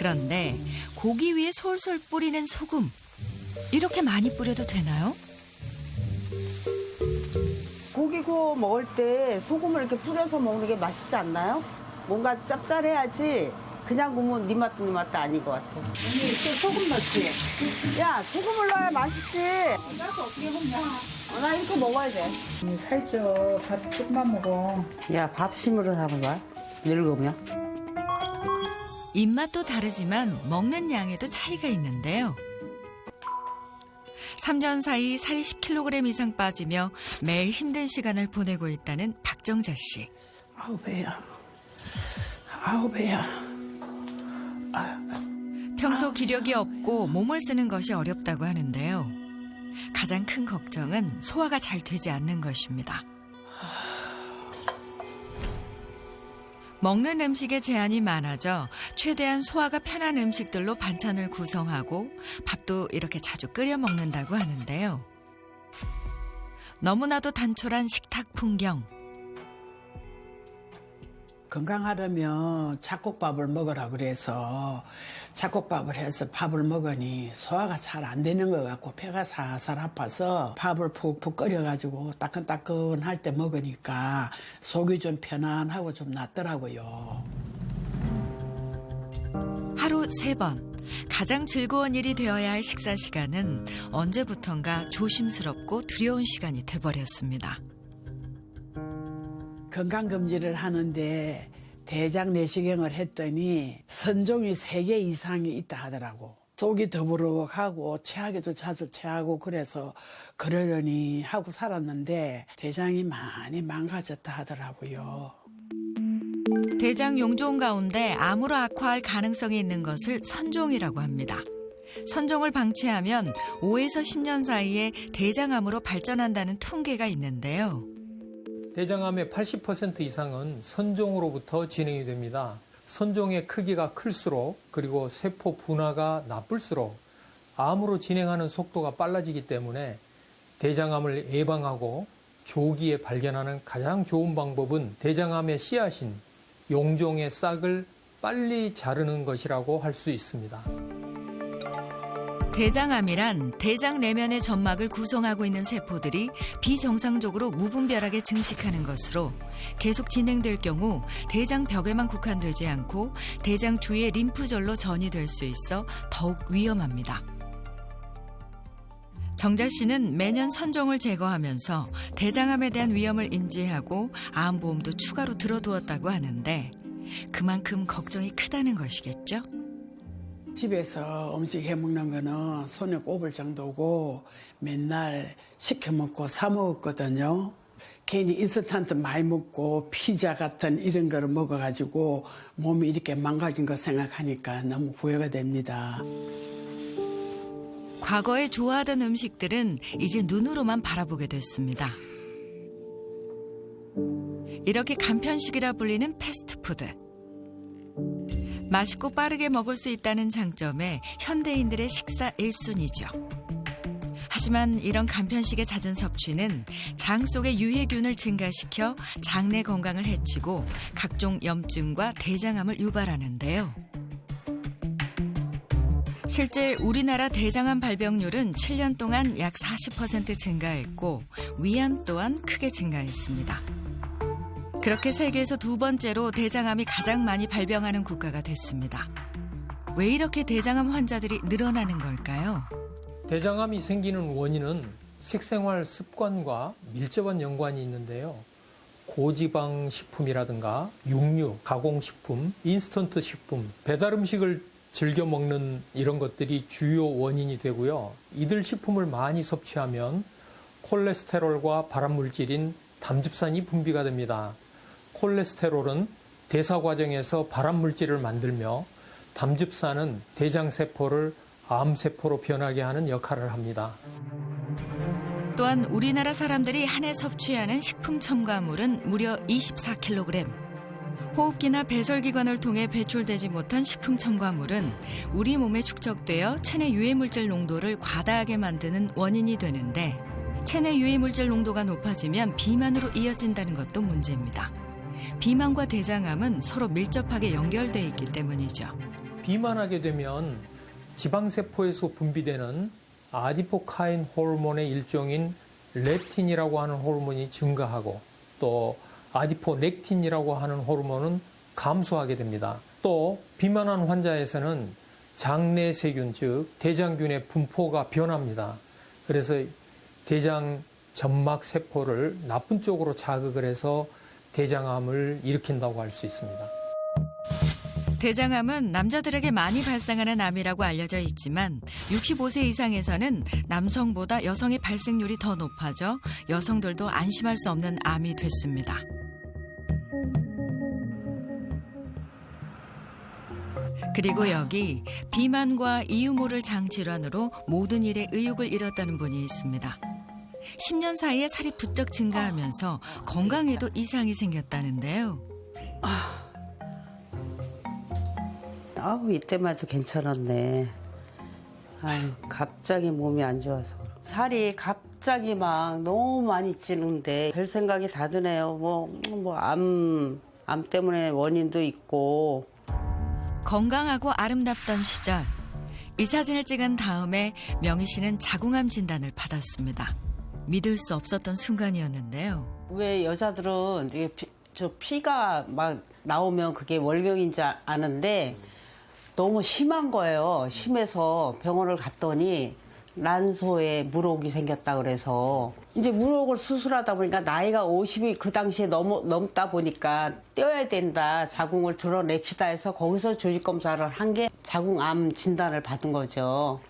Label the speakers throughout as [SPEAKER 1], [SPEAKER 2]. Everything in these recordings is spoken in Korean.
[SPEAKER 1] 그런데 고기 위에 솔솔 뿌리는 소금. 이렇게 많이 뿌려도 되나요?
[SPEAKER 2] 고기 구워 먹을 때 소금을 이렇게 뿌려서 먹는 게 맛있지 않나요? 뭔가 짭짤해야지 그냥 구우면 네 맛도 네 맛도 아닌 것 같아. 언니 또 소금 넣지? 야, 소금을 넣어야 맛있지. 짜서 어떻게 먹냐? 나 이렇게 먹어야 돼.
[SPEAKER 3] 언니 살쪄. 밥 조금만 먹어.
[SPEAKER 2] 야, 밥심으로 사는 늙으면.
[SPEAKER 1] 입맛도 다르지만 먹는 양에도 차이가 있는데요. 3년 사이 살이 10kg 이상 빠지며 매일 힘든 시간을 보내고 있다는 박정자 씨.
[SPEAKER 3] 아우 배야. 아우 배야.
[SPEAKER 1] 평소 기력이 없고 몸을 쓰는 것이 어렵다고 하는데요. 가장 큰 걱정은 소화가 잘 되지 않는 것입니다. 먹는 음식에 제한이 많아져 최대한 소화가 편한 음식들로 반찬을 구성하고 밥도 이렇게 자주 끓여 먹는다고 하는데요. 너무나도 단촐한 식탁 풍경.
[SPEAKER 3] 건강하려면 잡곡밥을 먹으라 그래서 잡곡밥을 해서 밥을 먹으니 소화가 잘 안 되는 것 같고 배가 살살 아파서 밥을 푹푹 끓여가지고 따끈따끈할 때 먹으니까 속이 좀 편안하고 좀 낫더라고요.
[SPEAKER 1] 하루 3번. 가장 즐거운 일이 되어야 할 식사 시간은 언제부턴가 조심스럽고 두려운 시간이 돼버렸습니다.
[SPEAKER 3] 건강검진을 하는데 대장 내시경을 했더니 선종이 3개 이상이 있다 하더라고. 속이 더부룩하고 체하기도 자주 체하고 그래서 그러려니 하고 살았는데 대장이 많이 망가졌다 하더라고요.
[SPEAKER 1] 대장 용종 가운데 암으로 악화할 가능성이 있는 것을 선종이라고 합니다. 선종을 방치하면 5에서 10년 사이에 대장암으로 발전한다는 통계가 있는데요.
[SPEAKER 4] 대장암의 80% 이상은 선종으로부터 진행이 됩니다. 선종의 크기가 클수록 그리고 세포 분화가 나쁠수록 암으로 진행하는 속도가 빨라지기 때문에 대장암을 예방하고 조기에 발견하는 가장 좋은 방법은 대장암의 씨앗인 용종의 싹을 빨리 자르는 것이라고 할 수 있습니다.
[SPEAKER 1] 대장암이란 대장 내면의 점막을 구성하고 있는 세포들이 비정상적으로 무분별하게 증식하는 것으로 계속 진행될 경우 대장 벽에만 국한되지 않고 대장 주위의 림프절로 전이될 수 있어 더욱 위험합니다. 정자 씨는 매년 선종을 제거하면서 대장암에 대한 위험을 인지하고 암보험도 추가로 들어두었다고 하는데 그만큼 걱정이 크다는 것이겠죠?
[SPEAKER 3] 집에서 음식 해먹는 거는 손에 꼽을 정도고 맨날 시켜 먹고 사 먹었거든요. 괜히 인스턴트 많이 먹고 피자 같은 이런 거를 먹어가지고 몸이 이렇게 망가진 거 생각하니까 너무 후회가 됩니다.
[SPEAKER 1] 과거에 좋아하던 음식들은 이제 눈으로만 바라보게 됐습니다. 이렇게 간편식이라 불리는 패스트푸드. 맛있고 빠르게 먹을 수 있다는 장점에 현대인들의 식사 1순위죠. 하지만 이런 간편식의 잦은 섭취는 장 속의 유해균을 증가시켜 장내 건강을 해치고 각종 염증과 대장암을 유발하는데요. 실제 우리나라 대장암 발병률은 7년 동안 약 40% 증가했고 위암 또한 크게 증가했습니다. 그렇게 세계에서 2번째로 대장암이 가장 많이 발병하는 국가가 됐습니다. 왜 이렇게 대장암 환자들이 늘어나는 걸까요?
[SPEAKER 4] 대장암이 생기는 원인은 식생활 습관과 밀접한 연관이 있는데요. 고지방 식품이라든가 육류, 가공식품, 인스턴트 식품, 배달 음식을 즐겨 먹는 이런 것들이 주요 원인이 되고요. 이들 식품을 많이 섭취하면 콜레스테롤과 발암물질인 담즙산이 분비가 됩니다. 콜레스테롤은 대사 과정에서 발암물질을 만들며 담즙산은 대장세포를 암세포로 변하게 하는 역할을 합니다.
[SPEAKER 1] 또한 우리나라 사람들이 한 해 섭취하는 식품 첨가물은 무려 24kg. 호흡기나 배설기관을 통해 배출되지 못한 식품 첨가물은 우리 몸에 축적되어 체내 유해물질 농도를 과다하게 만드는 원인이 되는데 체내 유해물질 농도가 높아지면 비만으로 이어진다는 것도 문제입니다. 비만과 대장암은 서로 밀접하게 연결돼 있기 때문이죠.
[SPEAKER 4] 비만하게 되면 지방세포에서 분비되는 아디포카인 호르몬의 일종인 렙틴이라고 하는 호르몬이 증가하고 또 아디포넥틴이라고 하는 호르몬은 감소하게 됩니다. 또 비만한 환자에서는 장내 세균, 즉 대장균의 분포가 변합니다. 그래서 대장 점막 세포를 나쁜 쪽으로 자극을 해서 대장암을 일으킨다고 할 수 있습니다.
[SPEAKER 1] 대장암은 남자들에게 많이 발생하는 암이라고 알려져 있지만 65세 이상에서는 남성보다 여성의 발생률이 더 높아져 여성들도 안심할 수 없는 암이 됐습니다. 그리고 여기 비만과 이유 모를 장질환으로 모든 일에 의욕을 잃었다는 분이 있습니다. 10년 사이에 살이 부쩍 증가하면서 건강에도 이상이 생겼다는데요.
[SPEAKER 2] 아우, 이때만 해도 괜찮았네. 아유, 갑자기 몸이 안 좋아서. 살이 갑자기 막 너무 많이 찌는데 별 생각이 다 드네요. 암 때문에 원인도 있고.
[SPEAKER 1] 건강하고 아름답던 시절. 이 사진을 찍은 다음에 명희 씨는 자궁암 진단을 받았습니다. 믿을 수 없었던 순간이었는데요.
[SPEAKER 2] 왜 여자들은 이게 피가 막 나오면 그게 월경인지 아는데 너무 심한 거예요. 심해서 병원을 갔더니 란소에 물혹이 생겼다 그래서 이제 물혹을 수술하다 보니까 나이가 50이 그 당시에 넘다 보니까 떼어야 된다. 자궁을 드러냅시다 해서 거기서 조직검사를 한 게 자궁암 진단을 받은 거죠.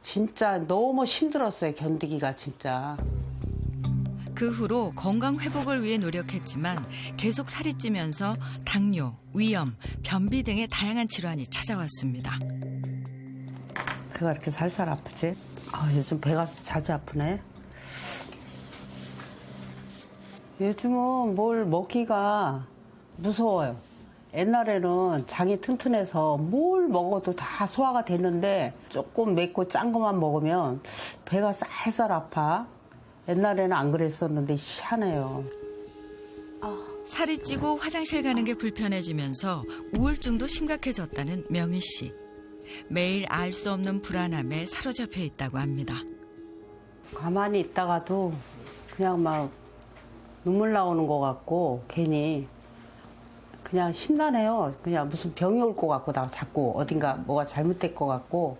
[SPEAKER 2] 진짜 너무 힘들었어요. 견디기가 진짜.
[SPEAKER 1] 그 후로 건강 회복을 위해 노력했지만 계속 살이 찌면서 당뇨, 위염, 변비 등의 다양한 질환이 찾아왔습니다.
[SPEAKER 2] 배가 이렇게 살살 아프지? 요즘 배가 자주 아프네. 요즘은 뭘 먹기가 무서워요. 옛날에는 장이 튼튼해서 뭘 먹어도 다 소화가 됐는데 조금 맵고 짠 것만 먹으면 배가 쌀쌀 아파. 옛날에는 안 그랬었는데 희한해요.
[SPEAKER 1] 살이 찌고 화장실 가는 게 불편해지면서 우울증도 심각해졌다는 명희 씨. 매일 알 수 없는 불안함에 사로잡혀 있다고 합니다.
[SPEAKER 2] 가만히 있다가도 그냥 막 눈물 나오는 것 같고 괜히 그냥 심란해요. 그냥 무슨 병이 올 것 같고 나 자꾸 어딘가 뭐가 잘못될 것 같고.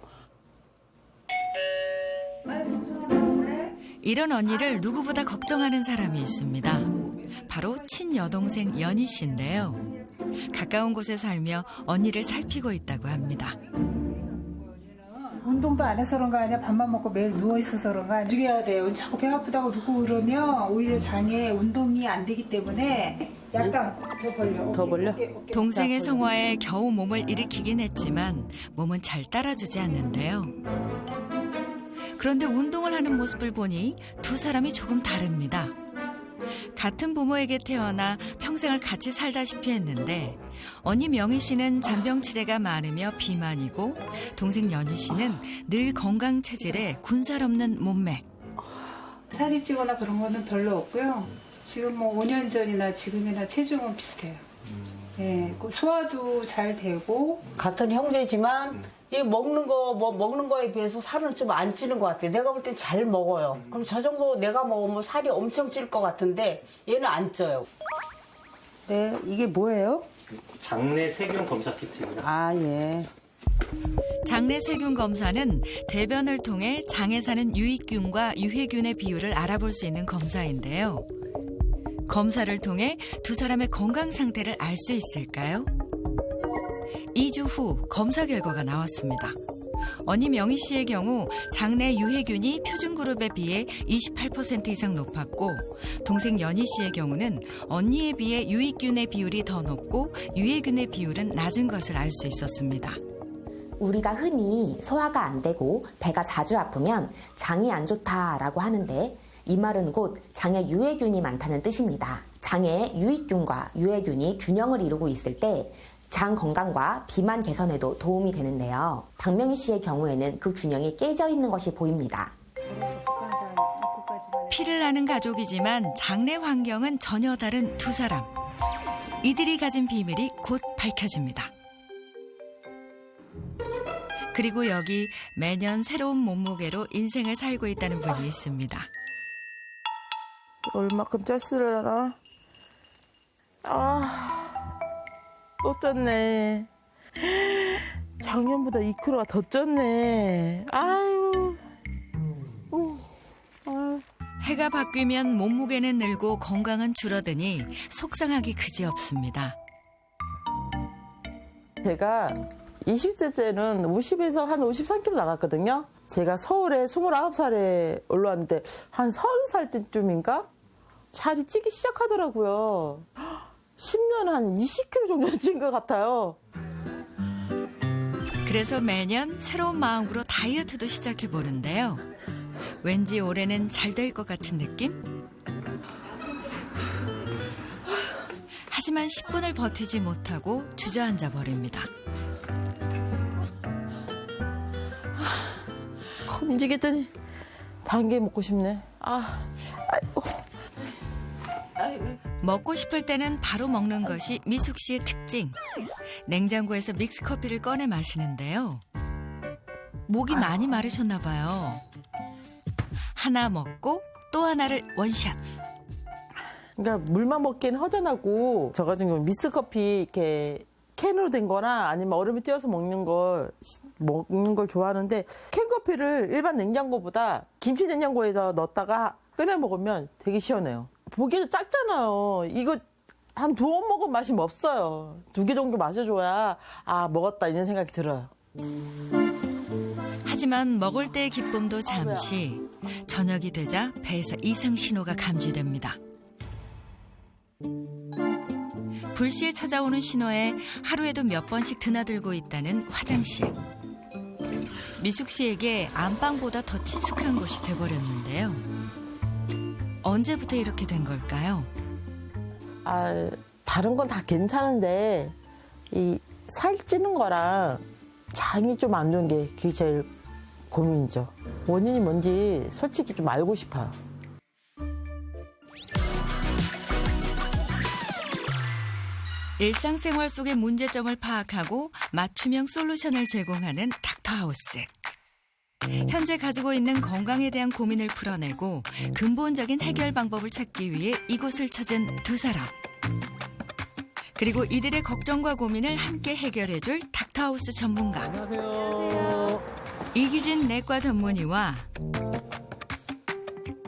[SPEAKER 1] 이런 언니를 누구보다 걱정하는 사람이 있습니다. 바로 친여동생 연희 씨인데요. 가까운 곳에 살며 언니를 살피고 있다고 합니다.
[SPEAKER 5] 운동도 안 해서 그런 거 아니야? 밥만 먹고 매일 누워있어서 그런 거 아니야? 움직여야 돼요. 자꾸 배 아프다고 누구 그러면 오히려 장에 운동이 안 되기 때문에 약간 더 벌려.
[SPEAKER 2] 더 벌려?
[SPEAKER 1] 동생의 성화에 겨우 몸을 일으키긴 했지만 몸은 잘 따라주지 않는데요. 그런데 운동을 하는 모습을 보니 두 사람이 조금 다릅니다. 같은 부모에게 태어나 평생을 같이 살다시피 했는데 언니 명희 씨는 잔병 치레가 많으며 비만이고 동생 연희 씨는 늘 건강 체질에 군살 없는 몸매.
[SPEAKER 5] 살이 찌거나 그런 거는 별로 없고요. 지금 뭐 5년 전이나 지금이나 체중은 비슷해요. 예, 소화도 잘 되고.
[SPEAKER 2] 같은 형제지만 이 먹는 거에 비해서 살은 좀 안 찌는 것 같아요. 내가 볼 땐 잘 먹어요. 그럼 저 정도 내가 먹으면 살이 엄청 찔 것 같은데 얘는 안 쪄요. 네, 이게 뭐예요?
[SPEAKER 6] 장내 세균 검사 키트입니다.
[SPEAKER 2] 아, 예.
[SPEAKER 1] 장내 세균 검사는 대변을 통해 장에 사는 유익균과 유해균의 비율을 알아볼 수 있는 검사인데요. 검사를 통해 두 사람의 건강 상태를 알 수 있을까요? 2주 후 검사 결과가 나왔습니다. 언니 명희 씨의 경우 장내 유해균이 표준 그룹에 비해 28% 이상 높았고 동생 연희 씨의 경우는 언니에 비해 유익균의 비율이 더 높고 유해균의 비율은 낮은 것을 알 수 있었습니다.
[SPEAKER 7] 우리가 흔히 소화가 안 되고 배가 자주 아프면 장이 안 좋다라고 하는데 이 말은 곧 장에 유해균이 많다는 뜻입니다. 장에 유익균과 유해균이 균형을 이루고 있을 때 장 건강과 비만 개선에도 도움이 되는데요. 박명희 씨의 경우에는 그 균형이 깨져 있는 것이 보입니다.
[SPEAKER 1] 피를 나는 가족이지만 장내 환경은 전혀 다른 두 사람. 이들이 가진 비밀이 곧 밝혀집니다. 그리고 여기 매년 새로운 몸무게로 인생을 살고 있다는 분이 있습니다.
[SPEAKER 8] 얼마큼 쪘으려나? 또 쪘네. 작년보다 2kg가 더 쪘네. 아유.
[SPEAKER 1] 해가 바뀌면 몸무게는 늘고 건강은 줄어드니 속상하기 그지없습니다.
[SPEAKER 8] 제가 20대 때는 50에서 한 53kg 나갔거든요. 제가 서울에 29살에 올라왔는데 한 30살 때쯤인가? 살이 찌기 시작하더라고요. 10년 한 20kg 정도 찐 것 같아요.
[SPEAKER 1] 그래서 매년 새로운 마음으로 다이어트도 시작해 보는데요. 왠지 올해는 잘 될 것 같은 느낌? 하지만 10분을 버티지 못하고 주저앉아 버립니다.
[SPEAKER 8] 움직이더니 단게 먹고 싶네.
[SPEAKER 1] 먹고 싶을 때는 바로 먹는 것이 미숙 씨의 특징. 냉장고에서 믹스커피를 꺼내 마시는데요. 목이 많이 마르셨나 봐요. 하나 먹고 또 하나를 원샷.
[SPEAKER 8] 그러니까 물만 먹기엔 허전하고 저 같은 경우 미스커피 이렇게 캔으로 된 거나 아니면 얼음에 띄어서 먹는 걸 좋아하는데 캔커피를 일반 냉장고보다 김치 냉장고에서 넣었다가 꺼내 먹으면 되게 시원해요. 보기에도 작잖아요. 이거 한 2번 먹으면 맛이 없어요. 2개 정도 마셔줘야 먹었다 이런 생각이 들어요.
[SPEAKER 1] 하지만 먹을 때의 기쁨도 잠시. 저녁이 되자 배에서 이상 신호가 감지됩니다. 불시에 찾아오는 신호에 하루에도 몇 번씩 드나들고 있다는 화장실. 미숙 씨에게 안방보다 더 친숙한 곳이 돼버렸는데요. 언제부터 이렇게 된 걸까요?
[SPEAKER 8] 다른 건 다 괜찮은데 이 살찌는 거랑 장이 좀 안 좋은 게 그게 제일 고민이죠. 원인이 뭔지 솔직히 좀 알고 싶어요.
[SPEAKER 1] 일상생활 속의 문제점을 파악하고 맞춤형 솔루션을 제공하는 닥터하우스. 현재 가지고 있는 건강에 대한 고민을 풀어내고 근본적인 해결 방법을 찾기 위해 이곳을 찾은 두 사람. 그리고 이들의 걱정과 고민을 함께 해결해줄 닥터하우스 전문가.
[SPEAKER 6] 안녕하세요.
[SPEAKER 1] 이규진 내과 전문의와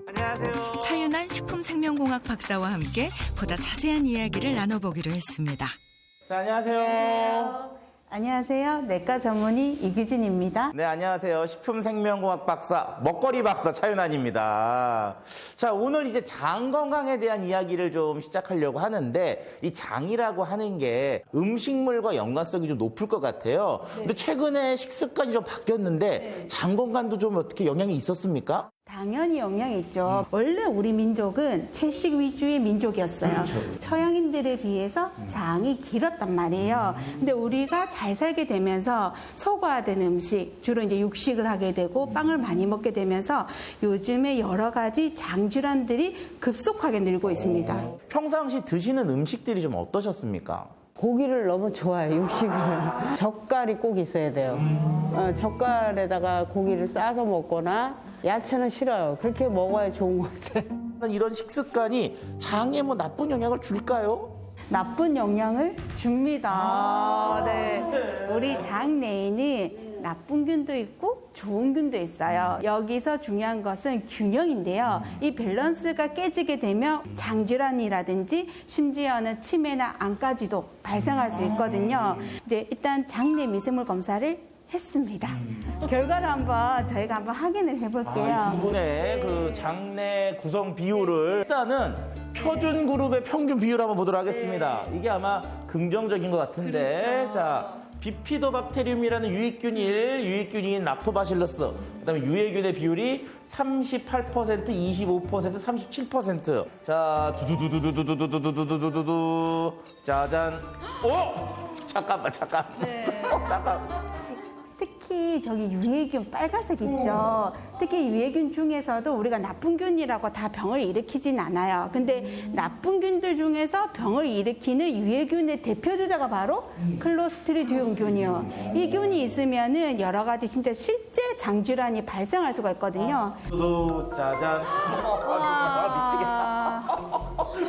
[SPEAKER 6] 안녕하세요.
[SPEAKER 1] 차윤환 식품생명공학 박사와 함께 보다 자세한 이야기를 나눠보기로 했습니다.
[SPEAKER 9] 자, 안녕하세요.
[SPEAKER 10] 안녕하세요. 내과 전문의 이규진입니다.
[SPEAKER 9] 네, 안녕하세요. 식품생명공학 박사, 먹거리 박사 차윤환입니다. 자, 오늘 이제 장 건강에 대한 이야기를 좀 시작하려고 하는데 이 장이라고 하는 게 음식물과 연관성이 좀 높을 것 같아요. 근데 최근에 식습관이 좀 바뀌었는데 장 건강도 좀 어떻게 영향이 있었습니까?
[SPEAKER 10] 당연히 영향이 있죠. 원래 우리 민족은 채식 위주의 민족이었어요. 서양인들에 비해서 장이 길었단 말이에요. 근데 우리가 잘 살게 되면서 소화된 음식, 주로 이제 육식을 하게 되고 빵을 많이 먹게 되면서 요즘에 여러 가지 장 질환들이 급속하게 늘고 있습니다.
[SPEAKER 9] 평상시 드시는 음식들이 좀 어떠셨습니까?
[SPEAKER 2] 고기를 너무 좋아해요, 육식을. 젓갈이 꼭 있어야 돼요. 젓갈에다가 고기를 싸서 먹거나 야채는 싫어요. 그렇게 먹어야 좋은 것 같아요.
[SPEAKER 9] 이런 식습관이 장에 뭐 나쁜 영향을 줄까요?
[SPEAKER 10] 나쁜 영향을 줍니다. 네. 우리 장 내에는 나쁜 균도 있고 좋은 균도 있어요. 여기서 중요한 것은 균형인데요. 이 밸런스가 깨지게 되면 장질환이라든지 심지어는 치매나 암까지도 발생할 수 있거든요. 이제 일단 장내 미생물 검사를 했습니다. 결과를 저희가 한번 확인을 해볼게요.
[SPEAKER 9] 두 분의 그 장내 구성 비율을 일단은 표준 그룹의 평균 비율을 한번 보도록 하겠습니다. 이게 아마 긍정적인 것 같은데, 자. 비피도박테리움이라는 유익균인 락토바실러스, 그다음에 유해균의 비율이 38%, 25%, 37%. 자, 두두두두두두두두두두두두. 짜잔. 잠깐만.
[SPEAKER 10] 네.
[SPEAKER 9] 잠깐.
[SPEAKER 10] 특히 특히 저기 유해균 빨간색 있죠. 특히 유해균 중에서도 우리가 나쁜 균이라고 다 병을 일으키진 않아요. 근데 나쁜 균들 중에서 병을 일으키는 유해균의 대표 주자가 바로 클로스트리디움 균이요. 이 균이 있으면은 여러 가지 진짜 실제 장질환이 발생할 수가 있거든요.
[SPEAKER 9] 또 짜잔.
[SPEAKER 10] 와.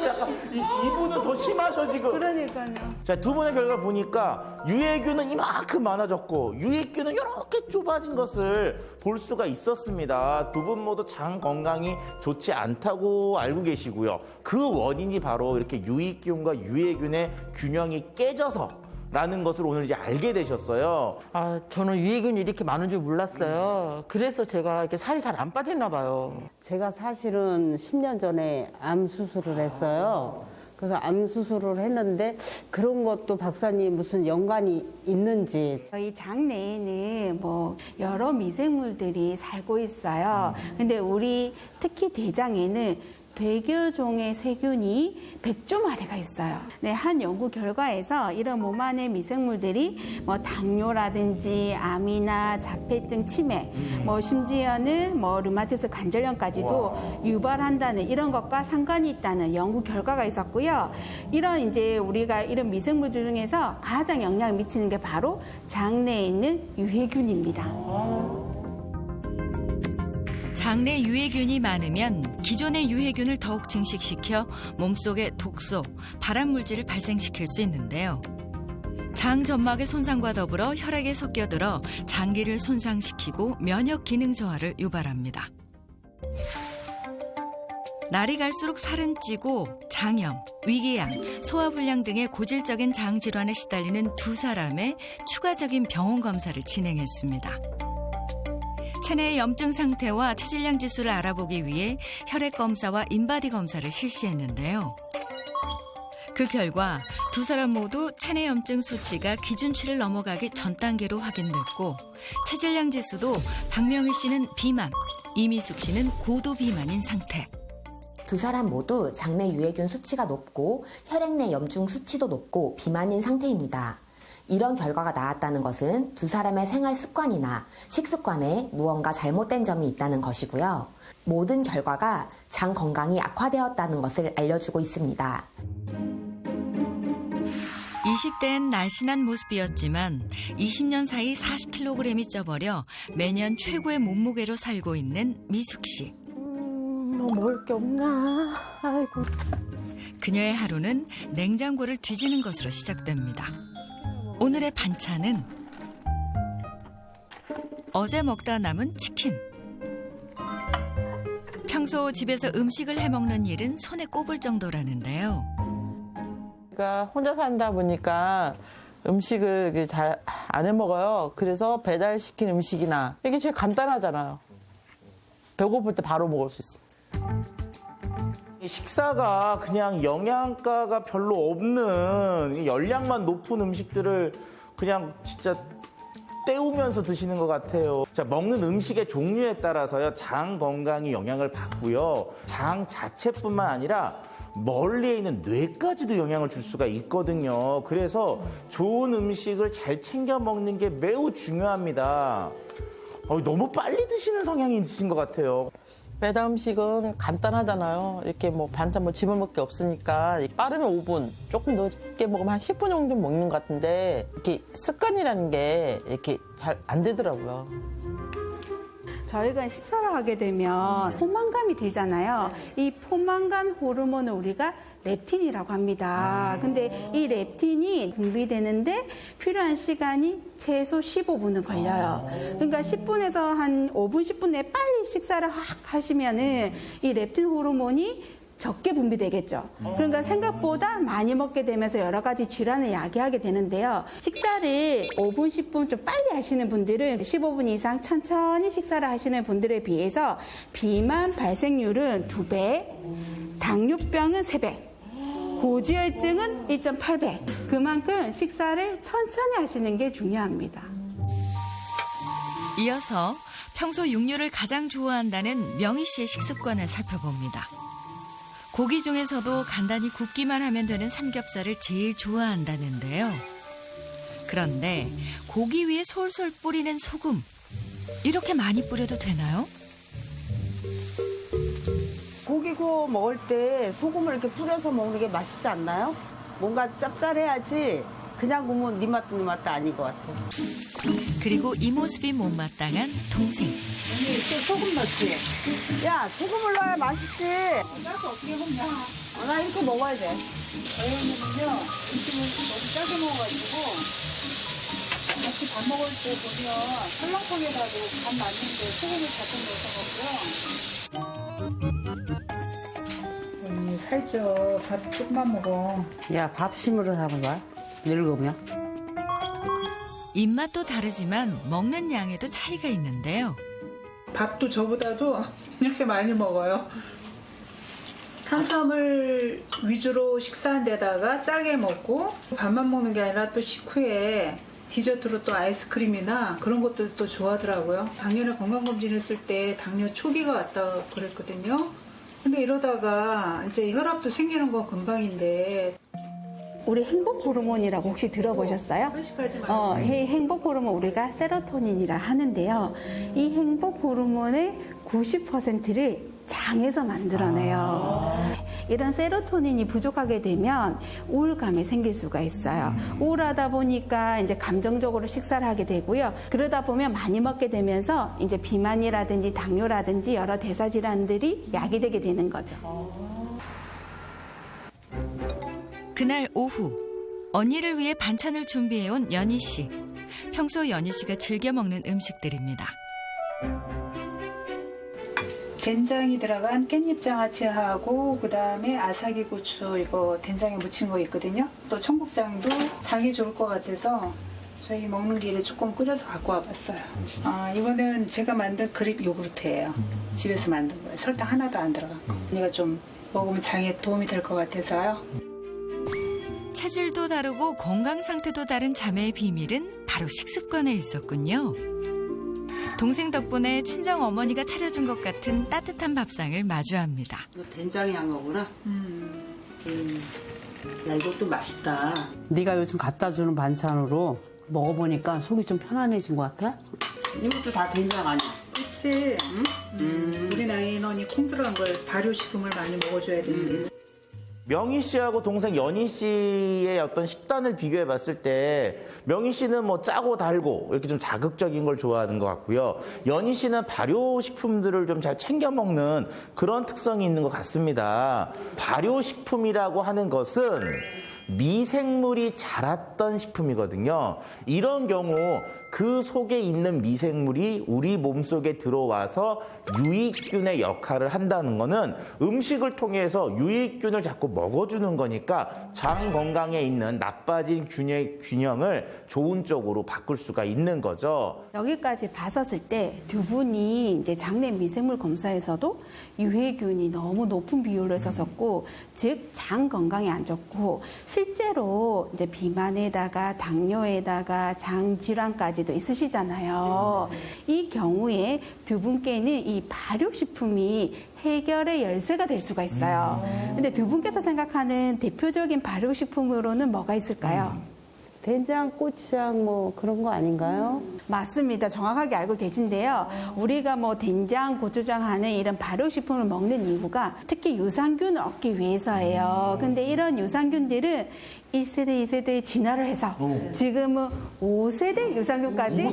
[SPEAKER 9] 잠깐, 이분은 더 심하셔 지금.
[SPEAKER 10] 그러니까요.
[SPEAKER 9] 자, 두 분의 결과를 보니까 유해균은 이만큼 많아졌고 유익균은 이렇게 좁아진 것을 볼 수가 있었습니다. 두 분 모두 장 건강이 좋지 않다고 알고 계시고요. 그 원인이 바로 이렇게 유익균과 유해균의 균형이 깨져서 라는 것을 오늘 이제 알게 되셨어요.
[SPEAKER 8] 아, 저는 유해균이 이렇게 많은 줄 몰랐어요. 그래서 제가 이렇게 살이 잘 안 빠졌나 봐요.
[SPEAKER 2] 제가 사실은 10년 전에 암 수술을 했어요. 그래서 암 수술을 했는데 그런 것도 박사님 무슨 연관이 있는지.
[SPEAKER 10] 저희 장 내에는 뭐 여러 미생물들이 살고 있어요. 근데 우리 특히 대장에는 100여 종의 세균이 100조 마리가 있어요. 네, 한 연구 결과에서 이런 몸 안의 미생물들이 뭐 당뇨라든지 암이나 자폐증, 치매, 뭐 심지어는 뭐 류마티스 관절염까지도 유발한다는 이런 것과 상관이 있다는 연구 결과가 있었고요. 이런 이제 우리가 이런 미생물들 중에서 가장 영향을 미치는 게 바로 장내에 있는 유해균입니다.
[SPEAKER 1] 장내 유해균이 많으면 기존의 유해균을 더욱 증식시켜 몸속에 독소, 발암물질을 발생시킬 수 있는데요. 장 점막의 손상과 더불어 혈액에 섞여들어 장기를 손상시키고 면역 기능 저하를 유발합니다. 날이 갈수록 살은 찌고 장염, 위궤양, 소화불량 등의 고질적인 장 질환에 시달리는 두 사람의 추가적인 병원 검사를 진행했습니다. 체내의 염증 상태와 체질량 지수를 알아보기 위해 혈액 검사와 인바디 검사를 실시했는데요. 그 결과 두 사람 모두 체내 염증 수치가 기준치를 넘어가기 전 단계로 확인됐고 체질량 지수도 박명희 씨는 비만, 이미숙 씨는 고도 비만인 상태.
[SPEAKER 7] 두 사람 모두 장내 유해균 수치가 높고 혈액 내 염증 수치도 높고 비만인 상태입니다. 이런 결과가 나왔다는 것은 두 사람의 생활 습관이나 식습관에 무언가 잘못된 점이 있다는 것이고요. 모든 결과가 장 건강이 악화되었다는 것을 알려주고 있습니다.
[SPEAKER 1] 20대엔 날씬한 모습이었지만 20년 사이 40kg이 쪄버려 매년 최고의 몸무게로 살고 있는 미숙 씨.
[SPEAKER 8] 뭐 먹을 게 없나? 아이고.
[SPEAKER 1] 그녀의 하루는 냉장고를 뒤지는 것으로 시작됩니다. 오늘의 반찬은 어제 먹다 남은 치킨. 평소 집에서 음식을 해먹는 일은 손에 꼽을 정도라는데요.
[SPEAKER 8] 제가 혼자 산다 보니까 음식을 잘 안 해먹어요. 그래서 배달시킨 음식이나 이게 제일 간단하잖아요. 배고플 때 바로 먹을 수 있어요.
[SPEAKER 9] 식사가 그냥 영양가가 별로 없는 열량만 높은 음식들을 그냥 진짜 때우면서 드시는 것 같아요. 자, 먹는 음식의 종류에 따라서요, 장 건강이 영향을 받고요. 장 자체뿐만 아니라 멀리에 있는 뇌까지도 영향을 줄 수가 있거든요. 그래서 좋은 음식을 잘 챙겨 먹는 게 매우 중요합니다. 너무 빨리 드시는 성향이 있으신 것 같아요.
[SPEAKER 8] 배달 음식은 간단하잖아요. 이렇게 뭐 반찬 뭐 집어먹을 게 없으니까 빠르면 5분, 조금 늦게 먹으면 한 10분 정도 먹는 것 같은데 이렇게 습관이라는 게 이렇게 잘 안 되더라고요.
[SPEAKER 10] 저희가 식사를 하게 되면 포만감이 들잖아요. 이 포만감 호르몬을 우리가 렙틴이라고 합니다. 근데 이 렙틴이 분비되는데 필요한 시간이 최소 15분은 걸려요. 그러니까 10분에서 한 5분, 10분 내에 빨리 식사를 확 하시면은 이 렙틴 호르몬이 적게 분비되겠죠. 그러니까 생각보다 많이 먹게 되면서 여러 가지 질환을 야기하게 되는데요. 식사를 5분, 10분 좀 빨리 하시는 분들은 15분 이상 천천히 식사를 하시는 분들에 비해서 비만 발생률은 2배, 당뇨병은 3배, 고지혈증은 1.8배. 그만큼 식사를 천천히 하시는 게 중요합니다.
[SPEAKER 1] 이어서 평소 육류를 가장 좋아한다는 명희 씨의 식습관을 살펴봅니다. 고기 중에서도 간단히 굽기만 하면 되는 삼겹살을 제일 좋아한다는데요. 그런데 고기 위에 솔솔 뿌리는 소금. 이렇게 많이 뿌려도 되나요?
[SPEAKER 2] 고기 구워 먹을 때 소금을 이렇게 뿌려서 먹는 게 맛있지 않나요? 뭔가 짭짤해야지 그냥 구우면 네 맛도 아닌 것 같아.
[SPEAKER 1] 그리고 이 모습이 못마땅한 동생.
[SPEAKER 2] 언니 또 소금 넣지? 야, 소금을 넣어야 맛있지.
[SPEAKER 5] 짜서 어떻게 먹냐?
[SPEAKER 2] 나 이렇게 먹어야 돼.
[SPEAKER 5] 저희는요, 음식을 너무 짜게 먹어가지고, 같이 밥 먹을 때 보면 설렁탕에다도 밥 맞는데 소금을 가끔 넣어서 먹고요. 언니 살쪄. 밥 조금만 먹어.
[SPEAKER 2] 야, 밥심으로 사는 거야? 늙으면?
[SPEAKER 1] 입맛도 다르지만 먹는 양에도 차이가 있는데요.
[SPEAKER 5] 밥도 저보다도 이렇게 많이 먹어요. 탄수화물 위주로 식사한 데다가 짜게 먹고 밥만 먹는 게 아니라 또 식후에 디저트로 또 아이스크림이나 그런 것도 또 좋아하더라고요. 작년에 건강검진했을 때 당뇨 초기가 왔다 그랬거든요. 근데 이러다가 이제 혈압도 생기는 건 금방인데
[SPEAKER 10] 우리 행복 호르몬이라고 혹시 들어보셨어요?
[SPEAKER 5] 그것까지 말고
[SPEAKER 10] 행복 호르몬 우리가 세로토닌이라 하는데요. 이 행복 호르몬의 90%를 장에서 만들어내요. 이런 세로토닌이 부족하게 되면 우울감이 생길 수가 있어요. 우울하다 보니까 이제 감정적으로 식사를 하게 되고요. 그러다 보면 많이 먹게 되면서 이제 비만이라든지 당뇨라든지 여러 대사 질환들이 야기되게 되는 거죠.
[SPEAKER 1] 그날 오후 언니를 위해 반찬을 준비해온 연희 씨. 평소 연희 씨가 즐겨 먹는 음식들입니다.
[SPEAKER 5] 된장이 들어간 깻잎장아찌하고 그다음에 아사기고추 이거 된장에 무친 거 있거든요. 또 청국장도 장이 좋을 것 같아서 저희 먹는 길에 조금 끓여서 갖고 와봤어요. 이거는 제가 만든 그릭 요구르트예요. 집에서 만든 거예요. 설탕 하나도 안 들어간 거. 언니가 좀 먹으면 장에 도움이 될 것 같아서요.
[SPEAKER 1] 체질도 다르고 건강 상태도 다른 자매의 비밀은 바로 식습관에 있었군요. 동생 덕분에 친정 어머니가 차려준 것 같은 따뜻한 밥상을 마주합니다.
[SPEAKER 2] 이거 된장이 한 거구나. 야, 이것도 맛있다. 네가 요즘 갖다 주는 반찬으로 먹어보니까 속이 좀 편안해진 것 같아? 이것도 다 된장 아니야?
[SPEAKER 5] 그치? 우리 나이 인원이 콩 들어간 걸 발효식품을 많이 먹어줘야 되는데.
[SPEAKER 9] 명희 씨하고 동생 연희 씨의 어떤 식단을 비교해 봤을 때 명희 씨는 뭐 짜고 달고 이렇게 좀 자극적인 걸 좋아하는 것 같고요. 연희 씨는 발효식품들을 좀 잘 챙겨 먹는 그런 특성이 있는 것 같습니다. 발효식품이라고 하는 것은 미생물이 자랐던 식품이거든요. 이런 경우 그 속에 있는 미생물이 우리 몸속에 들어와서 유익균의 역할을 한다는 거는 음식을 통해서 유익균을 자꾸 먹어주는 거니까 장 건강에 있는 나빠진 균형을 좋은 쪽으로 바꿀 수가 있는 거죠.
[SPEAKER 10] 여기까지 봤었을 때 두 분이 이제 장내 미생물 검사에서도 유해균이 너무 높은 비율로 있었고, 즉 장 건강에 안 좋고 실제로 이제 비만에다가 당뇨에다가 장 질환까지도 있으시잖아요. 이 경우에 두 분께는 이 발효식품이 해결의 열쇠가 될 수가 있어요. 근데 두 분께서 생각하는 대표적인 발효식품으로는 뭐가 있을까요?
[SPEAKER 2] 된장, 고추장 뭐 그런 거 아닌가요?
[SPEAKER 10] 맞습니다. 정확하게 알고 계신데요. 우리가 뭐 된장, 고추장 하는 이런 발효식품을 먹는 이유가 특히 유산균을 얻기 위해서예요. 근데 이런 유산균들은 1세대, 2세대에 진화를 해서 지금은 5세대 유산균까지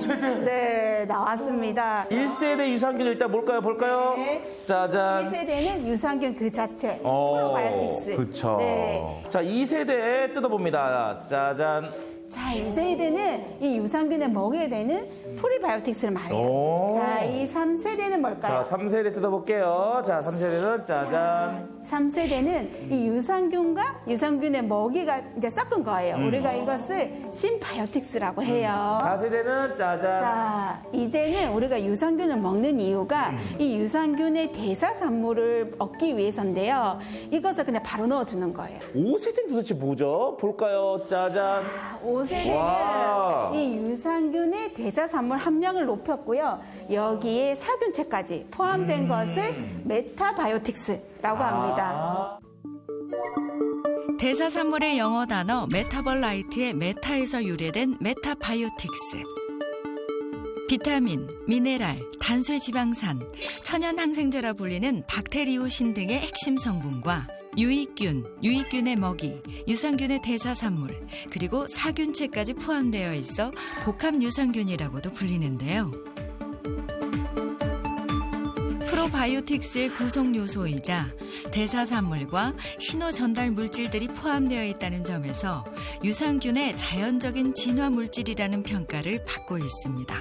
[SPEAKER 10] 네, 나왔습니다.
[SPEAKER 9] 1세대 유산균 일단 볼까요?
[SPEAKER 10] 네.
[SPEAKER 9] 짜잔.
[SPEAKER 10] 1세대는 유산균 그 자체, 프로바이오틱스.
[SPEAKER 9] 그쵸.
[SPEAKER 10] 네.
[SPEAKER 9] 자, 2세대 뜯어봅니다. 짜잔.
[SPEAKER 10] 자, 2세대는 이 유산균에 먹게 되는 프리바이오틱스를 말해요.
[SPEAKER 9] 오.
[SPEAKER 10] 자, 이 3세대는 뭘까요?
[SPEAKER 9] 자, 3세대 뜯어볼게요. 자, 3세대는 짜잔.
[SPEAKER 10] 3세대는 이 유산균과 유산균의 먹이가 이제 섞은 거예요. 우리가 이것을 심바이오틱스라고 해요.
[SPEAKER 9] 4세대는 짜잔.
[SPEAKER 10] 자, 이제는 우리가 유산균을 먹는 이유가 이 유산균의 대사산물을 얻기 위해서인데요. 이것을 그냥 바로 넣어주는 거예요.
[SPEAKER 9] 5세대는 도대체 뭐죠? 볼까요? 짜잔.
[SPEAKER 10] 5세대는
[SPEAKER 9] 와.
[SPEAKER 10] 이 유산균의 대사산물 함량을 높였고요. 여기에 살균체까지 포함된 것을 메타바이오틱스라고 합니다.
[SPEAKER 1] 대사산물의 영어 단어 메타볼라이트의 메타에서 유래된 메타바이오틱스. 비타민, 미네랄, 단쇄 지방산, 천연 항생제라 불리는 박테리오신 등의 핵심 성분과 유익균, 유익균의 먹이, 유산균의 대사산물, 그리고 사균체까지 포함되어 있어 복합유산균이라고도 불리는데요. 프로바이오틱스의 구성 요소이자 대사산물과 신호전달 물질들이 포함되어 있다는 점에서 유산균의 자연적인 진화 물질이라는 평가를 받고 있습니다.